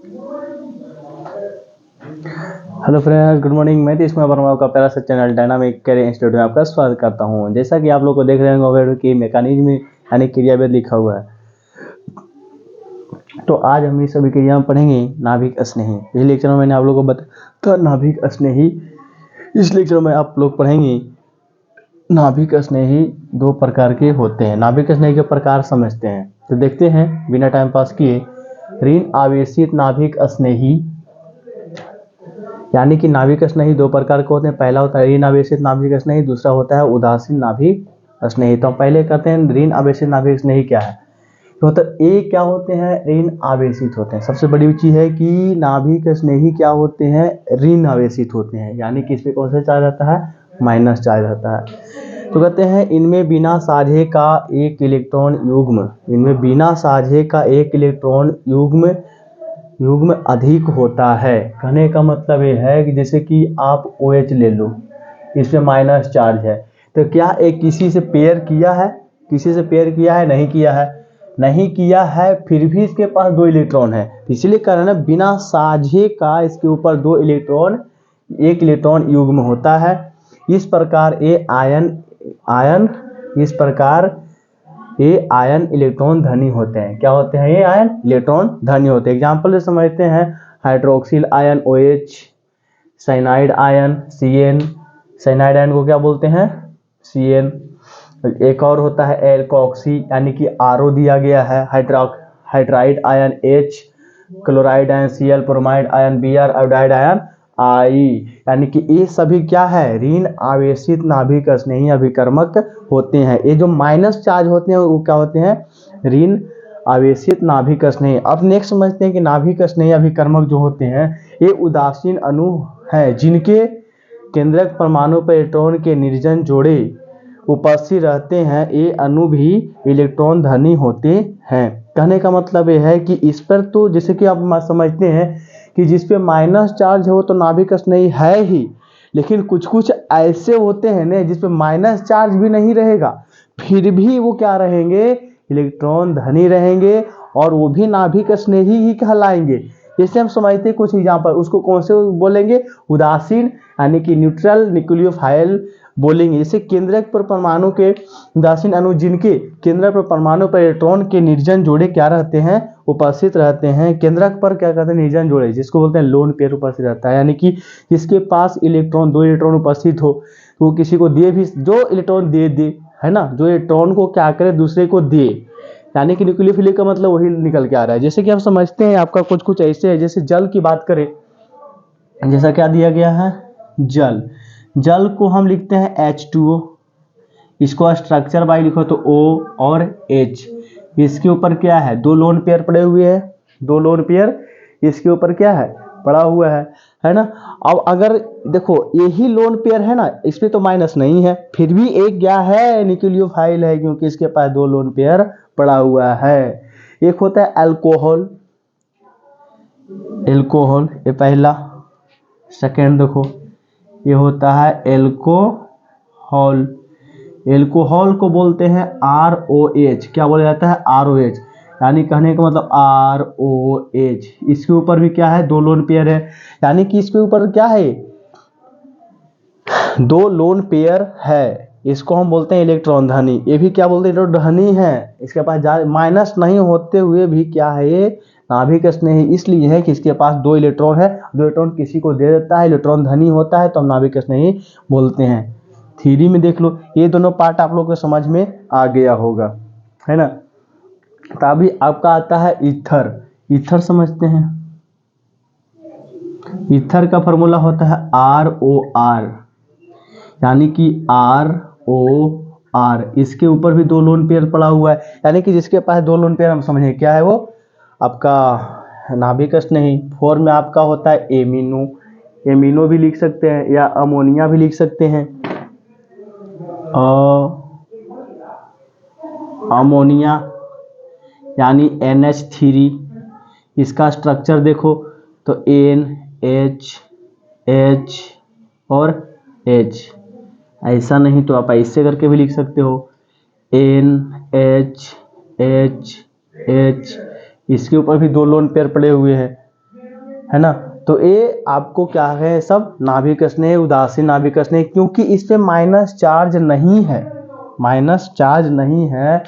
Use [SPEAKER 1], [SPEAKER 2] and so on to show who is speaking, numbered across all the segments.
[SPEAKER 1] Hello friends, good morning. मैं तीस कुमार वर्मा का प्यारा सा चैनल डायनामिक कैरियर इंस्टीट्यूट में आपका स्वागत करता हूं। जैसा कि आप लोग को देख रहे होंगे कि मैकेनिज्म यानी क्रियाविधि लिखा हुआ है, तो आज हम ये सभी क्रिया पढ़ेंगे नाभिक स्नेही। इस लेक्चर में मैंने आप लोगों को बताया नाभिक स्नेही। इस लेक्चर में आप लोग पढ़ेंगे नाभिक स्नेही दो प्रकार के होते हैं। नाभिक स्नेही के प्रकार समझते हैं, तो देखते हैं बिना टाइम पास किए। ऋण आवेशित नाभिक स्नेही, यानी कि नाभिक स्नेही दो प्रकार के होते हैं। पहला होता है ऋण आवेशित नाभिक स्नेही, दूसरा होता है उदासीन नाभिक स्नेही। तो पहले कहते हैं ऋण आवेशित नाभिक स्नेही क्या है। तो ए क्या होते हैं, ऋण आवेशित होते हैं। सबसे बड़ी चीज है कि नाभिक स्नेही क्या होते हैं, ऋण आवेशित होते हैं, यानी कि इस पे कौन सा चार्ज रहता है, माइनस चार्ज रहता है। तो कहते हैं इनमें बिना साझे का एक इलेक्ट्रॉन युग्म, इनमें बिना साझे का एक इलेक्ट्रॉन युग्म अधिक होता है। कहने का मतलब ये है कि जैसे कि आप OH ले लो, इसमें माइनस चार्ज है, तो क्या एक किसी से पेयर किया है, किसी से पेयर किया है, नहीं किया है, नहीं किया है, फिर भी इसके पास दो इलेक्ट्रॉन है। इसलिए कारण है बिना साझे का इसके ऊपर दो इलेक्ट्रॉन, एक इलेक्ट्रॉन युग्म होता है। इस प्रकार ये आयन इस प्रकार ये आयन इलेक्ट्रॉन धनी होते हैं। क्या होते हैं, ये आयन इलेक्ट्रॉन धनी होते हैं। एग्जाम्पल से समझते हैं, hydroxyl ion OH, cyanide ion CN, cyanide ion को क्या बोलते हैं, CN। एक और होता है एल्कोक्सी, यानी कि RO दिया गया है। Hydride ion H, chloride ion Cl, bromide ion Br, iodide ion I, यानी कि ये सभी क्या है, ऋण आवेशित नाभिक स्नेही अभिकर्मक होते हैं। ये जो माइनस चार्ज होते हैं वो क्या होते हैं, ऋण आवेशित नाभिक स्नेही। अब नेक्स्ट समझते हैं कि नाभिक स्नेही अभिकर्मक जो होते हैं ये उदासीन अणु हैं, जिनके केंद्रक परमाणु पर इलेक्ट्रॉन के निर्जन जोड़े उपस्थित रहते हैं। ये अणु भी इलेक्ट्रॉन धनी होते हैं। कहने का मतलब ये है कि इस पर तो जैसे कि आप समझते हैं कि जिस पे माइनस चार्ज है वो तो नाभिक स्नेही है ही, लेकिन कुछ कुछ ऐसे होते हैं ना जिस पे माइनस चार्ज भी नहीं रहेगा, फिर भी वो क्या रहेंगे, इलेक्ट्रॉन धनी रहेंगे, और वो भी नाभिक स्नेही ही कहलाएंगे। जैसे हम समझते हैं कुछ एग्जाम्पल, उसको कौन से बोलेंगे, उदासीन, यानी कि न्यूट्रल न्यूक्लियोफाइल बोलेंगे। जैसे केंद्रक पर परमाणु के उदासीन अणु, जिनके केंद्रक पर परमाणु पर इलेक्ट्रॉन के निर्जन जोड़े क्या रहते हैं, उपस्थित रहते हैं। केंद्रक पर क्या कहते हैं, निर्जन जोड़े, जिसको बोलते हैं लोन पेयर उपस्थित रहता है, यानी कि जिसके पास इलेक्ट्रॉन, दो इलेक्ट्रॉन उपस्थित हो, तो वो किसी को दिए भी, जो इलेक्ट्रॉन दे है ना, जो इलेक्ट्रॉन को क्या करे, दूसरे को दे, यानी कि न्यूक्लियोफिलिक का मतलब वही निकल के आ रहा है। जैसे कि आप समझते हैं आपका कुछ कुछ ऐसे है, जैसे जल की बात करें, जैसा क्या दिया गया है, जल को हम लिखते हैं H2O, इसको स्ट्रक्चर बाय लिखो तो O और H। इसके ऊपर क्या है, दो लोन पेयर पड़े हुए हैं, दो लोन पेयर इसके ऊपर क्या है, पड़ा हुआ है ना। अब अगर देखो यही लोन पेयर है ना, इसमें तो माइनस नहीं है, फिर भी एक क्या है, न्यूक्लियोफाइल है, क्योंकि इसके पास दो लोन पेयर पड़ा हुआ है। एक होता है अल्कोहल, ये पहला। सेकेंड देखो, ये होता है एल्कोहल, एल्कोहल को बोलते हैं ROH। क्या बोला जाता है, ROH, यानी कहने का मतलब ROH। इसके ऊपर भी क्या है, दो लोन पेयर है, यानी कि इसके ऊपर क्या है, दो लोन पेयर है। इसको हम बोलते हैं इलेक्ट्रॉन धनी। ये भी क्या बोलते हैं, इलेक्ट्रॉन धनी है, इसके पास माइनस नहीं होते हुए भी क्या है, ये नाभिक स्नेही इसलिए है कि इसके पास दो इलेक्ट्रॉन है, दो इलेक्ट्रॉन किसी को दे देता है, इलेक्ट्रॉन धनी होता है, तो हम नाभिक स्नेही बोलते हैं। थ्योरी में देख लो, ये दोनों पार्ट आप लोग को समझ में आ गया होगा, है ना। तो अभी आपका आता है ईथर। ईथर समझते हैं, ईथर का फॉर्मूला होता है ROR, यानी कि ROR। इसके ऊपर भी दो लोन पेयर पड़ा हुआ है, यानी कि जिसके पास दो लोन पेयर, हम समझे क्या है वो आपका नाभिक स्नेही। फॉर्म में आपका होता है एमिनो भी लिख सकते हैं, या अमोनिया भी लिख सकते हैं, अमोनिया, यानी NH3। इसका स्ट्रक्चर देखो तो NH और H, ऐसा नहीं तो आप ऐसे करके भी लिख सकते हो, NH। इसके ऊपर भी दो लोन पेयर पड़े हुए हैं, है ना। तो ये आपको क्या है, सब नाभिक स्नेह, उदासीन नाभिक स्नेह, क्योंकि इस पे माइनस चार्ज नहीं है, माइनस चार्ज नहीं है,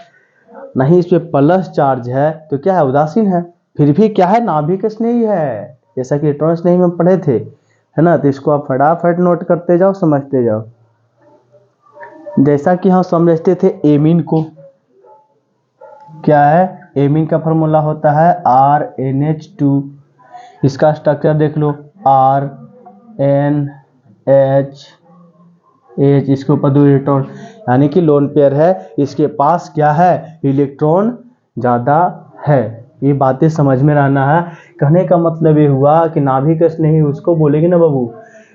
[SPEAKER 1] नहीं इस पे प्लस चार्ज है, तो क्या है, उदासीन है। फिर भी क्या है, नाभिक स्नेह ही है, जैसा कि इलेक्ट्रॉन स्नेह में पढ़े थे, है ना। तो इसको आप फटाफट नोट करते जाओ, समझते जाओ। जैसा कि हम समझते थे एमीन को, क्या है, एमीन का फॉर्मूला होता है RnH2। इसका स्ट्रक्चर देख लो, RnH, इसके ऊपर 2 इलेक्ट्रॉन, यानी कि लोन पेयर है, इसके पास क्या है, इलेक्ट्रॉन ज़्यादा है। ये बातें समझ में रहना है। कहने का मतलब ये हुआ कि नाभिक स्नेही उसको बोलेगी ना बाबू,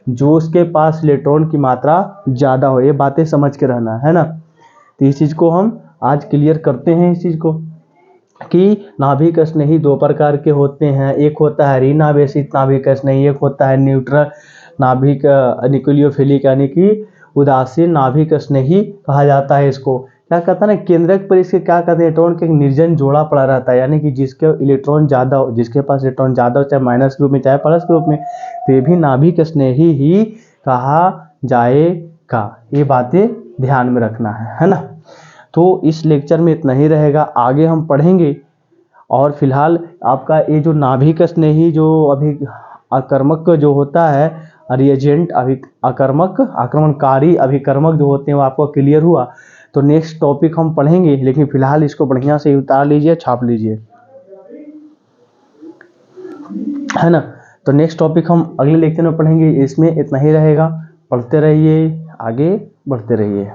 [SPEAKER 1] जो उसके पास इलेक्ट्रॉन की मात्रा ज़्यादा हो। ये बातें समझ के रहना है ना। तो इस चीज़ को हम आज क्लियर करते हैं, इस चीज़ को कि नाभिक स्नेही 2 प्रकार के होते हैं। एक होता है ऋण आवेशित नाभिक स्नेही, एक होता है न्यूट्रल नाभिक न्यूक्लियोफिलिक, यानी कि उदासीन नाभिक स्नेही कहा जाता है। इसको क्या कहता है ना, केंद्रक पर इसके क्या कहते हैं, इलेक्ट्रॉन के एक निर्जन जोड़ा पड़ा रहता है, यानी कि जिसके इलेक्ट्रॉन ज़्यादा हो, जिसके पास इलेक्ट्रॉन ज़्यादा हो, चाहे माइनस ग्रुप में चाहे प्लस ग्रुप में, तो ये भी नाभिक स्नेही ही कहा जाएगा। ये बातें ध्यान में रखना है ना। तो इस लेक्चर में इतना ही रहेगा, आगे हम पढ़ेंगे। और फिलहाल आपका ये जो नाभिक स्नेही जो अभी आक्रमक जो होता है, रिएजेंट अभी आक्रमक, आक्रमणकारी अभिकर्मक जो होते हैं, वो आपको क्लियर हुआ। तो नेक्स्ट टॉपिक हम पढ़ेंगे, लेकिन फिलहाल इसको बढ़िया से उतार लीजिए, छाप लीजिए, है ना। तो नेक्स्ट टॉपिक हम अगले लेक्चर में पढ़ेंगे। इसमें इतना ही रहेगा, पढ़ते रहिए, आगे बढ़ते रहिए।